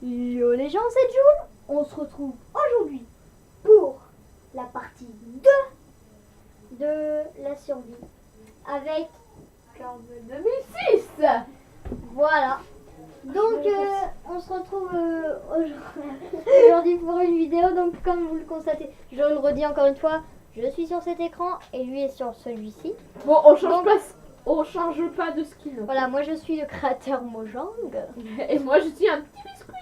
Yo les gens, c'est Jules. On se retrouve aujourd'hui pour la partie 2 de la survie avec Curve 2006. Voilà. Donc on se retrouve aujourd'hui pour une vidéo. Donc comme vous le constatez, je le redis encore une fois, je suis sur cet écran et lui est sur celui-ci. Bon, on change pas de skin. Voilà, moi je suis le créateur Mojang. Et moi je suis un petit biscuit.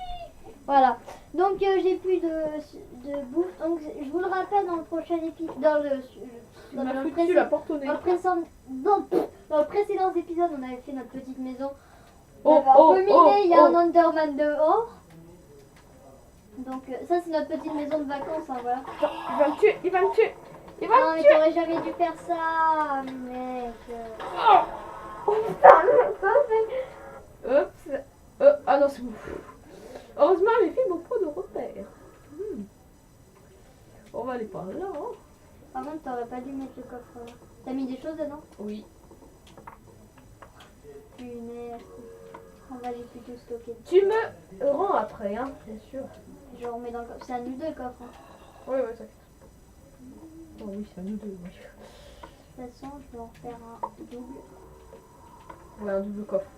Voilà. Donc j'ai plus de bouffe. Donc je vous le rappelle dans le prochain épisode, dans le précédent épisode, on avait fait notre petite maison. On avait un peu miné, il y a un Enderman dehors. Donc ça c'est notre petite maison de vacances, hein, voilà. Il va me tuer, il va me tuer. Il va Non me mais tuer. t'aurais jamais dû faire ça, mec. Oh putain, ça fait... Oups. Ah non, c'est bon. Heureusement, elle fait beaucoup de repères. On va aller par là. Hein. Par contre, t'aurais pas dû mettre le coffre là. T'as mis des choses dedans? Oui. Punaise. On va les plutôt stocker. Tu me rends après, hein, bien sûr. Je remets dans le coffre. C'est à nous deux le coffre. Hein. Ouais, ça. Oh oui, c'est à nous deux. Oui. De toute façon, je vais en faire un double. Ouais, un double coffre.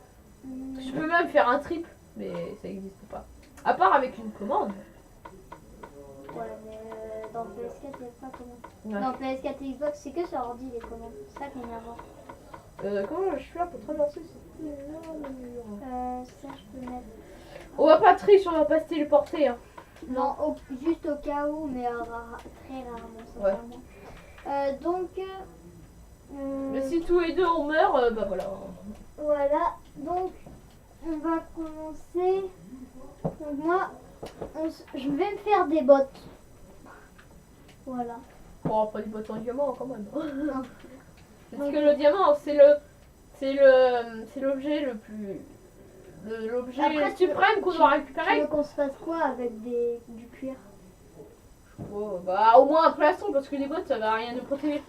Je peux même faire un triple, mais ça n'existe pas. À part avec une commande. Ouais, mais dans PS4, il n'y a pas commande. Ouais. Dans PS4 et Xbox, c'est que sur ordi les commandes. C'est ça qui est énervant. Comment je fais là pour traverser Ça, je peux mettre. On va pas tricher, on va pas se téléporter. Hein. Non, juste au cas où, mais très rarement, sincèrement. Donc. Mais si tous les deux on meurt, bah voilà. Voilà, donc on va commencer. Donc moi, je vais me faire des bottes. Voilà. Bon, pas du bottes en diamant quand même. Non. Parce que le diamant, c'est l'objet le plus. L'objet Après, suprême qu'on doit récupérer. Tu veux qu'on se fasse quoi avec du cuir? Oh, bah au moins un plastron parce que les bottes ça va rien nous protéger.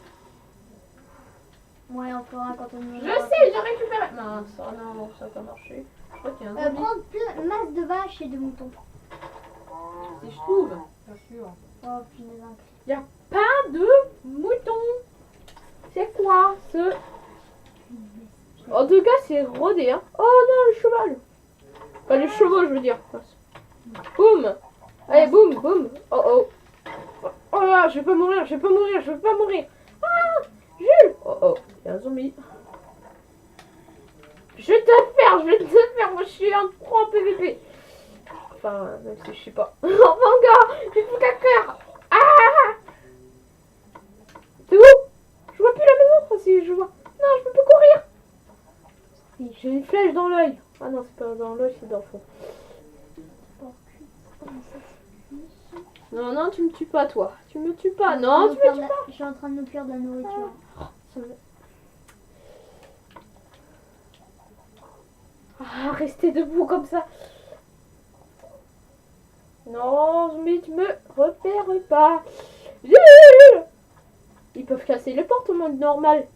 Ouais, on fera quand on Je sais, j'ai récupéré. Non, ça n'a pas marché. Je crois qu'il y a un zombie. Prendre masse de vaches et de moutons. Si je trouve, bien sûr. Oh punaise. Il n'y a pas de mouton. C'est quoi ce... En tout cas, c'est rodé. Hein. Oh non, le cheval. Enfin, les chevaux, je veux dire. Boum. Allez, boum, boum. Oh oh. Oh là, je vais pas mourir, je vais pas mourir, je vais pas mourir. Ah, Jules. Oh oh, il y a un zombie. Je vais te faire. Moi, je suis un pro en PVP. Enfin, même si je sais pas. Oh mon gars, j'ai plus qu'à cœur. Ah. C'est où? Je vois plus la maison. Oh, si, je vois. Non, je peux plus courir. J'ai une flèche dans l'œil. Ah non, c'est pas dans l'œil, c'est dans le fond. Non, non, tu me tues pas, toi. Tu me tues pas. Non, tu me tues pas. Je suis en train de nous cuire de la nourriture. Ah, restez debout comme ça. Non, mais tu me repères pas. Ils peuvent casser les portes au mode normal.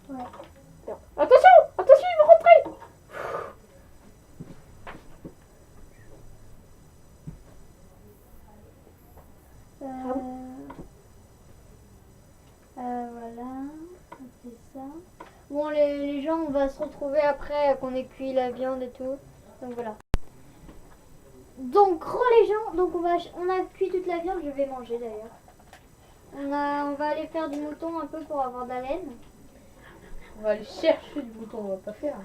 Ouais. Attention, attention, ils vont rentrer. Voilà, on fait ça. Bon, les gens, on va se retrouver après qu'on ait cuit la viande et tout. Donc voilà. Donc, les gens, donc on a cuit toute la viande, je vais manger d'ailleurs. On va aller faire du mouton un peu pour avoir de la laine. On va aller chercher du bouton, on va pas faire.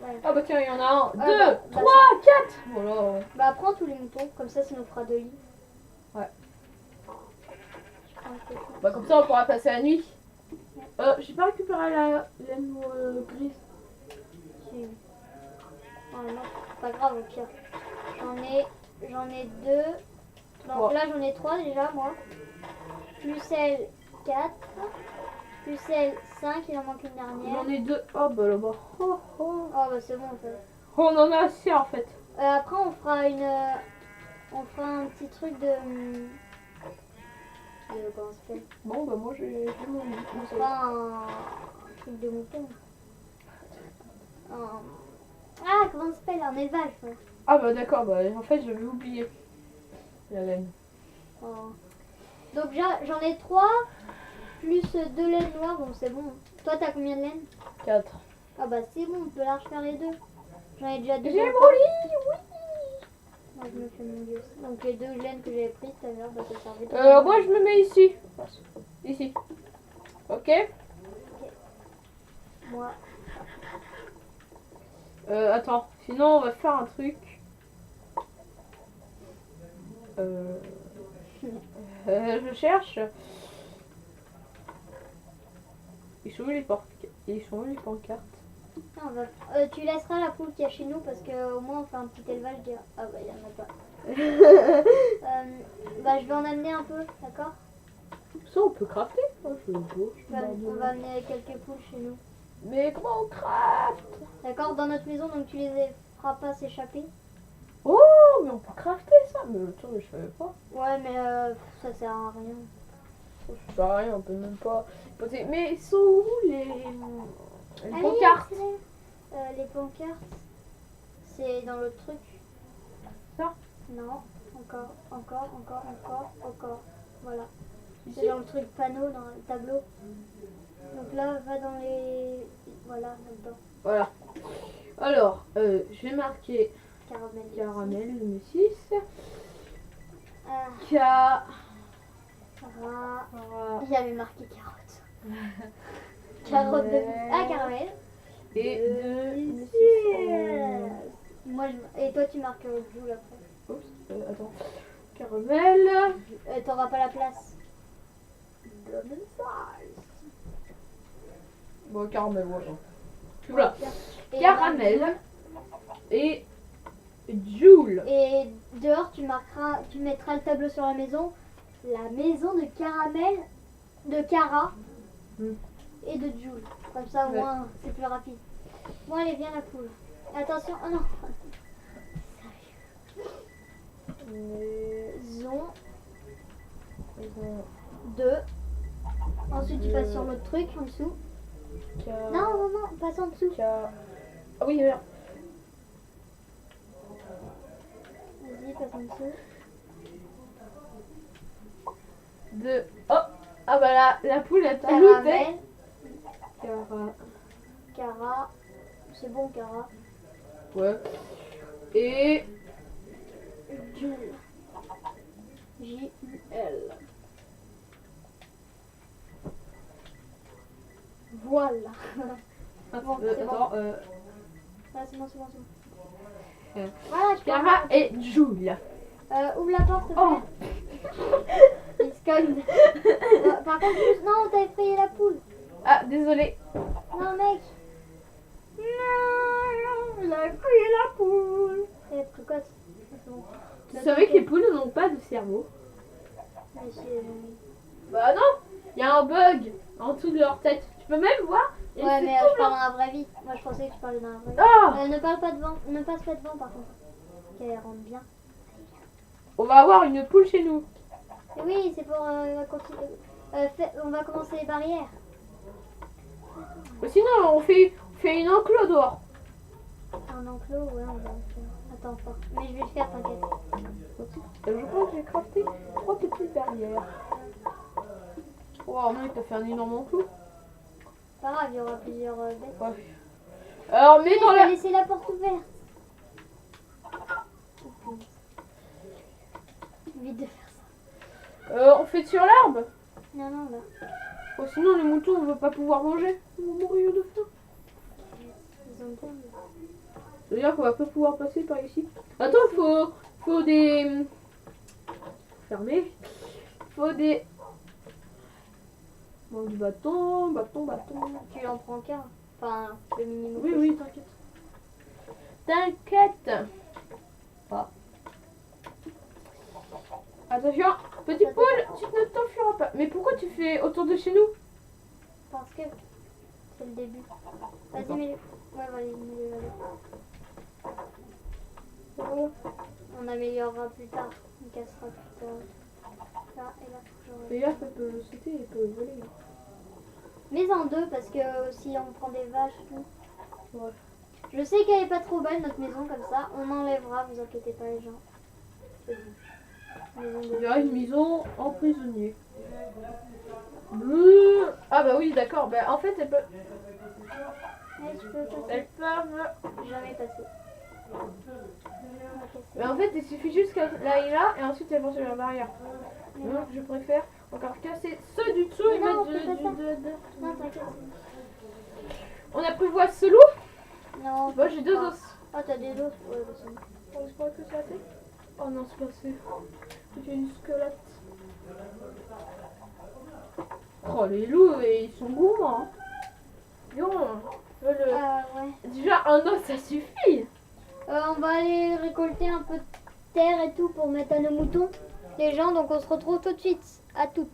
Ouais. Ah bah tiens, il y en a un, deux, bah, trois, quatre. Voilà. Bah prends tous les moutons, comme ça nous fera 2 lits. Ouais. Bah comme ça on pourra passer la nuit. J'ai pas récupéré la laine grise. Si. Oh non, c'est pas grave au pire. J'en ai 2. Donc là j'en ai 3 déjà moi. Plus celle 4. Plus celle 5, il en manque une dernière. J'en ai 2. Oh bah là-bas. Oh, oh. Oh bah c'est bon en fait. On en a assez en fait. Après on fera un petit truc de comment ça s'appelle? Bon bah moi j'ai mon On fera un truc de mouton. Ah comment ça s'appelle? Un élevage. Ouais. Ah bah d'accord, bah en fait j'avais oublié la laine. Oh. Donc j'en ai 3 plus 2 laines noires. Bon, c'est bon. Toi, t'as combien de laine? 4. Ah bah c'est bon, on peut la refaire les deux. J'en ai déjà 2. J'ai mon lit, oui. Moi, je me fais mon lit aussi. Donc les 2 laines que j'avais prises tout à l'heure, bah ça servait. Moi je me mets ici. Ici. Ok. Moi. Attends, sinon on va faire un truc. Je cherche. Ils sont où les pancartes? Non, tu laisseras la poule qu'il y a chez nous parce qu'au moins on fait un petit élevage. Ah bah il n'y en a pas. Bah je vais en amener un peu, d'accord? Ça on peut crafter. Oh, On va amener quelques poules chez nous. Mais comment on craft? D'accord, dans notre maison, donc tu les feras pas s'échapper. Oh, mais on peut crafter ça. Mais attends, je savais pas. Ouais, mais ça sert à rien. Ça sert à rien, on peut même pas poser. Mais ils sont où les Allez, pancartes? Les pancartes, c'est dans l'autre truc. Ça? Non, encore. Voilà. Ici? C'est dans le truc panneau, dans le tableau. Donc là, va dans les... Voilà, là-dedans. Voilà. Alors, je vais marquer caramel, le 6. J'avais marqué carotte. Carotte de... Ah, caramel. Et Moi, et toi, tu marques Joule après. Oups, attends. Caramel. T'auras pas la place. Bon, caramel, voilà. Voilà. Et Caramel et Joule. Et dehors, tu mettras le tableau sur la maison. La maison de caramel, de Cara et de Joule. Comme ça, au moins, c'est plus rapide. Bon, allez, viens la poule. Attention, oh non. Maison 2. Ensuite, tu passes sur l'autre truc en dessous. Non, passe en dessous. Ah oui, merde. Vas-y, passe en dessous. Oh, ah bah la poule est Caramel. ajoutée. Cara. C'est bon, Cara. Ouais. Et Joule. J-U-L. Voilà. Bon, c'est bon. C'est bon. Voilà, je Cara et Joule. ouvre la porte, s'il te Oh. plaît. Il se cogne. Par contre, non, t'as effrayé la poule. Ah, désolé. Non, mec. Non, il a effrayé la poule. C'est précoce. Tu savais que les poules n'ont pas de cerveau? Mais c'est... Bah non, il y a un bug en dessous de leur tête. Tu peux même voir. Ouais, mais je parle dans la vraie vie. Moi, je pensais que tu parlais dans la vraie vie. Ah, Ne parle pas devant. Ne passe pas devant, par contre. Qu'elle rentre bien. on va avoir une poule chez nous. Oui, c'est pour on va commencer les barrières. Sinon, on fait une enclos dehors. Un enclos, ouais, on va le faire. Attends, pas. Mais je vais le faire, t'inquiète. Je crois que j'ai crafté 3 petites barrières. Wow, mec, t'as fait un énorme enclos. Pas grave, il y aura plusieurs bêtes. Ouais. Alors, mets dans la... laisser la porte ouverte. Vite de faire ça. on fait sur l'arbre. Non, là. Oh, sinon, les moutons, on va pas pouvoir manger. On va mourir de faim. Ils ont peur. Ça veut dire qu'on va pas pouvoir passer par ici. Attends, faut des... Fermé. Faut des... Bon, du bâton. Tu en prends qu'un. Enfin, le minimum. Oui, t'inquiète. T'inquiète. Ah. Attention, petit poule, tu ne t'enfuiras pas. Mais pourquoi tu fais autour de chez nous? Parce que c'est le début. Vas-y, mets-le. Ouais, mets-le. On améliorera plus tard. On cassera plus tard. Là et là. Et là, ça peut sauter et peut voler. Mais en deux, parce que si on prend des vaches, tout. Ouais. Je sais qu'elle est pas trop belle notre maison comme ça. On enlèvera, vous inquiétez pas les gens. C'est bon. Maison de- Il y a une maison en prisonnier. Ah bah oui, d'accord. Bah, en fait, elles peuvent... Ouais, tu peux passer. Elles peuvent... Jamais passer. On va casser. Mais en fait, il suffit juste qu'elle aille là et ensuite elles vont sur la barrière. Mais Donc non, je préfère encore casser ceux du dessous et Mais non, mettre fais pas ça. de- non t'inquiète. On apprivoise ce loup. Non. Moi j'ai deux ah. os. Ah, t'as des os. Ouais, bah, c'est bon. On se croit que c'est assez. Oh non, c'est pas assez. J'ai une squelette. Oh les loups, ils sont gourmands. Hein. Dis donc, Ah ouais. déjà un os ça suffit. On va aller récolter un peu de terre et tout pour mettre à nos moutons. Les gens, donc on se retrouve tout de suite. À toutes.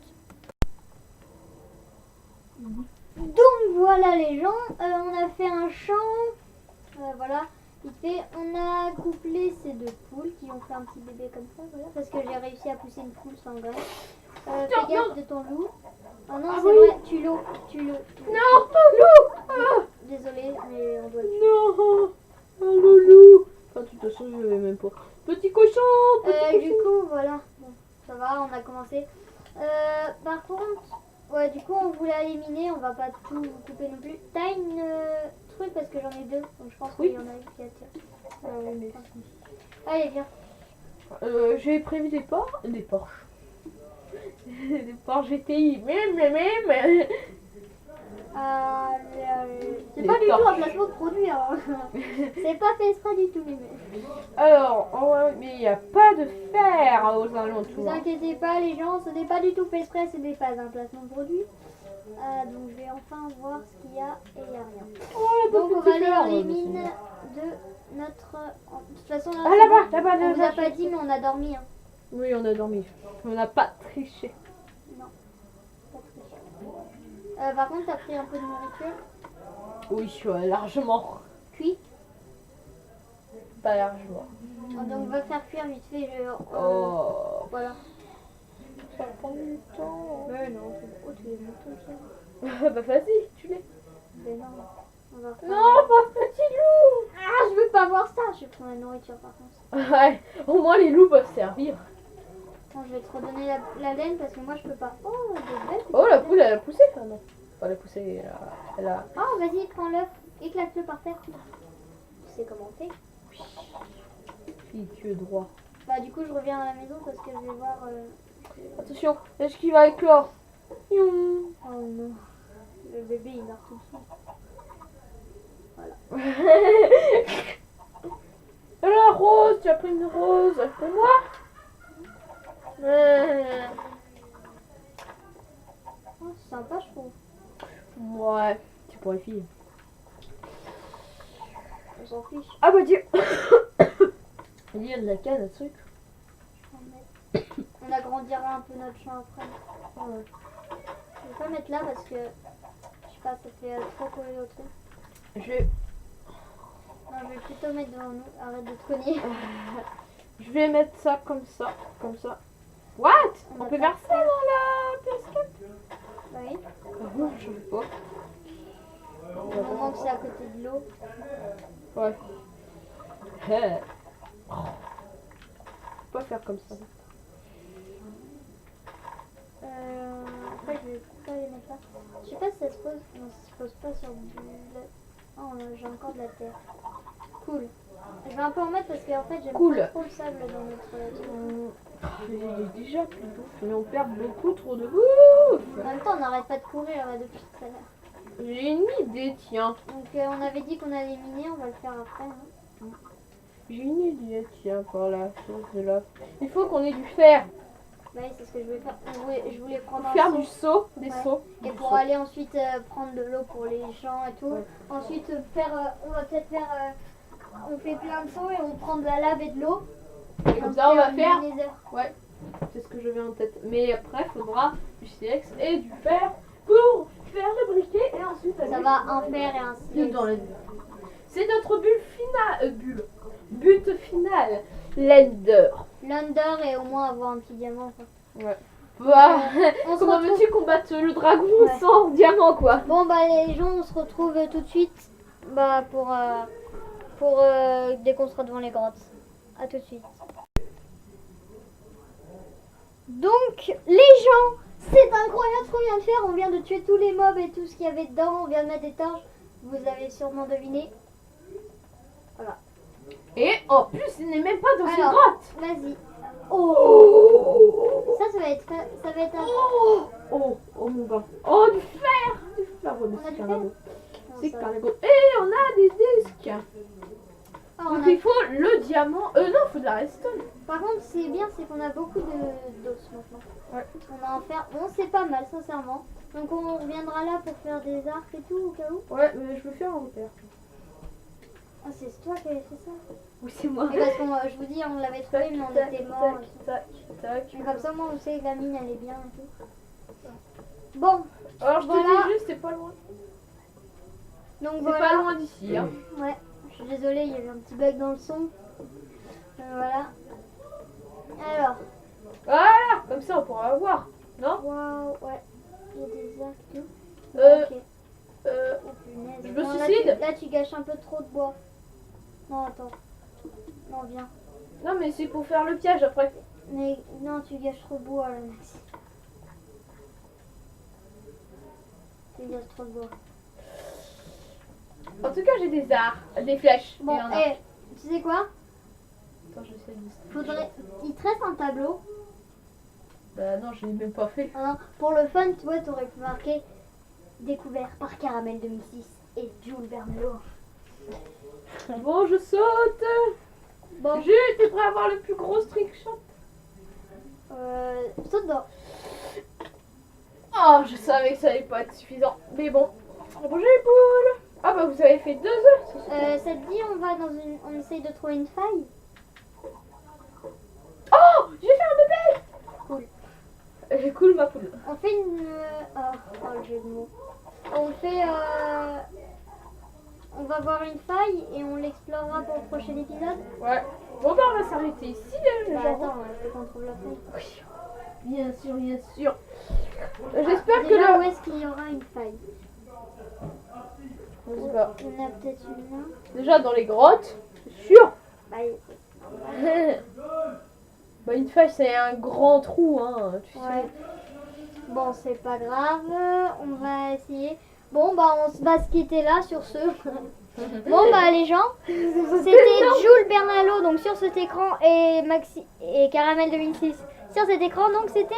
Donc voilà les gens, on a fait un champ. Voilà. Vite fait, on a couplé ces deux poules qui ont fait un petit bébé comme ça, voilà, parce que j'ai réussi à pousser une poule sans graine. Fais gaffe de ton loup. Oh non, Ah c'est oui. vrai, tu l'eau. Non, un loup. Ah, Désolée, mais on doit le tuer. non, un loulou. Enfin, de toute façon, je vais même pas. Petit cochon, petit Du coup, voilà. Bon, ça va, on a commencé. Par contre, ouais, du coup, on voulait éliminer, on va pas tout couper non plus. T'as une truc parce que j'en ai deux, donc je pense Oui. qu'il y en a une qui attire. Ah oui, mais... Allez, viens. J'ai prévu des porcs, des Porsche. Des Porsche GTI, mais. C'est Les pas du tout un torches. placement de produit. Hein. C'est pas fait exprès du tout, mais. Alors, mais il n'y a pas de fer aux Vous alentours. inquiétez pas, les gens, ce n'est pas du tout fait exprès, ce n'est pas un placement de produit. Donc je vais enfin voir ce qu'il y a et il n'y a rien. Oh, Donc on va aller dans les mines de notre... De toute façon, là, Ah c'est là-bas, bon. là-bas, On vous a là-bas. pas dit, mais on a dormi. Hein. Oui, on a dormi. On n'a pas triché. Non, pas triché. Par contre, t'as pris un peu de nourriture. Oui, ouais, largement. Cuit. Pas largement. Donc on va faire cuire vite fait. Oh, Voilà. ça prend du temps. Mais non, oh, tu es moutons, ça. Bah vas-y, tu l'es. Mais non, on va faire... Non, pas petit loup. Ah, je veux pas voir ça. Je vais prendre la nourriture par contre. Ouais, au moins les loups peuvent servir. Bon, je vais te redonner la laine parce que moi je peux pas. Oh, des belles. Oh, la poule, elle a poussé. Enfin, non. Pas la poussée, elle a... Oh, vas-y, prends l'œuf, éclate-le par terre. Tu sais comment t'es. Fille, tu es droit. Bah, du coup, je reviens à la maison parce que je vais voir. Attention, est-ce qu'il va éclore? Youm. Oh non, le bébé il meurt tout de suite. Alors, Rose, tu as pris une rose pour moi? Oh, c'est sympa, je trouve. Ouais, c'est pour les filles. On s'en fiche. Ah bah Dieu. Il y a de la canne à sucre. Je vais en mettre. On agrandira un peu notre champ après. Ouais. Je vais pas mettre là parce que je sais pas, ça fait trop coller au truc. Je vais... Non, je vais plutôt mettre devant nous. Arrête de te cogner. Je vais mettre ça comme ça, comme ça. What? On peut faire ça dans la PS4? Bah oui. Ah bon, je sais pas. Au moment que c'est à côté de l'eau. Ouais. Hey. Oh. Faut pas faire comme ça. Après, je vais pas les mettre là. Je sais pas si ça se pose. Non, ça se pose pas sur du. Oh, j'ai encore de la terre. Cool. Je vais un peu en mettre parce qu'en fait, j'aime Cool. pas trop le sable dans notre truc. Il est déjà plus bouffe, mais on perd beaucoup trop de bouffe. En même temps, on n'arrête pas de courir depuis tout à l'heure. J'ai une idée, tiens. Donc, on avait dit qu'on allait miner, on va le faire après. Hein. J'ai une idée, tiens, par la chose de là. Il faut qu'on ait du fer. Bah oui, c'est ce que je voulais faire. Je voulais prendre un Faire seau. du seau, des Ouais. seaux. Et Du pour seau. aller ensuite prendre de l'eau pour les champs et tout. Ouais. Ensuite, on va peut-être faire. On fait plein de seaux et on prend de la lave et de l'eau. Et comme ça, on va fait faire. un nether. Ouais, c'est ce que j'avais en tête. Mais après, il faudra du silex et du fer pour faire le briquet et ensuite Ça aller va un fer et un silex. dans la C'est notre bulle finale. But final. L'ender. L'under et au moins avoir un petit diamant. Quoi. Ouais. Bah, On se comment retrouve- veux-tu combattre le dragon Ouais. sans diamant, quoi? Bon bah les gens, on se retrouve tout de suite bah, pour pour dès qu'on sera devant les grottes. À tout de suite. Donc, les gens, c'est incroyable ce qu'on vient de faire. On vient de tuer tous les mobs et tout ce qu'il y avait dedans. On vient de mettre des torches. Vous avez sûrement deviné. Et en plus, il n'est même pas dans une Alors, grotte. Vas-y. Oh, ça va être un... Oh mon gars. Oh, du fer. Ouais, mais On a c'est du un fer labo. Non, C'est ça qu'un va. labo. Et on a des disques. Ah, on Donc a- il faut le diamant. Non, il faut de la redstone. Par contre, c'est bien, c'est qu'on a beaucoup d'os maintenant. Ouais. On a en fer. Bon, c'est pas mal, sincèrement. Donc on reviendra là pour faire des arcs et tout, au cas où. Ouais, mais je veux faire un repère. Ah, c'est toi qui avais fait ça. Oui, c'est moi. Et parce qu'on, je vous dis, on l'avait trouvé, mais on était morts. Tac, tac. Mais comme ça, moi, vous savez que la mine, elle est bien et tout. Bon, Alors je te Voilà. dis juste, c'est pas loin. donc C'est voilà. pas loin d'ici. Hein. Ouais, je suis désolée, il y avait un petit bug dans le son. Voilà. Alors, Voilà, comme ça on pourra voir. Non waouh, ouais. Il y a des arcs et tout. Euh, Ok. Oh punaise. je me Non, suicide. là, tu gâches un peu trop de bois. Non, attends. Non, viens. Non, mais c'est pour faire le piège après. Mais non, tu gâches trop de bois là, Maxi. Tu gâches trop de bois. En tout cas, j'ai des arts, des flèches. Bon, et un arc. tu sais quoi? Attends, j'essaie de... Faudrait. Il te reste un tableau. Bah non, je l'ai même pas fait. Hein, pour le fun, tu vois, t'aurais pu marquer découvert par Caramel 2006 et Jules Bernalo. Bon, je saute. Bon, Jules, t'es prêt à avoir le plus gros trick shot? saute dedans. Oh, je savais que ça allait pas être suffisant. Mais bon, bonjour les poules. Ah bah vous avez fait 2 œufs. c'est super. Ça te dit, on essaye de trouver une faille. Oh, j'ai fait un bébé. Cool. Cool ma poule. On fait une. Oh, le jeu de mots. On fait. On va voir une faille et on l'explorera pour le prochain épisode. Ouais. Bon bah on va s'arrêter ici. Bah, genre. attends, faut qu'on trouve la faille. Oui. Bien sûr, bien sûr. J'espère que Déjà, où là. est-ce qu'il y aura une faille? Je sais pas. On a peut-être une là. Déjà dans les grottes, c'est sûr. Bah, Bah une faille c'est un grand trou hein. Tu sais. ouais. Bon, c'est pas grave. On va essayer. Bon, bah, on va se quitter là sur ce. Bon, bah, les gens, c'était Jules Bernalo, donc sur cet écran, et Maxi et Caramel 2006 sur cet écran. Donc, c'était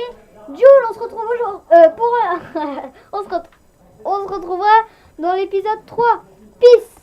Jules. On se retrouve aujourd'hui on se retrouvera dans l'épisode 3. Peace.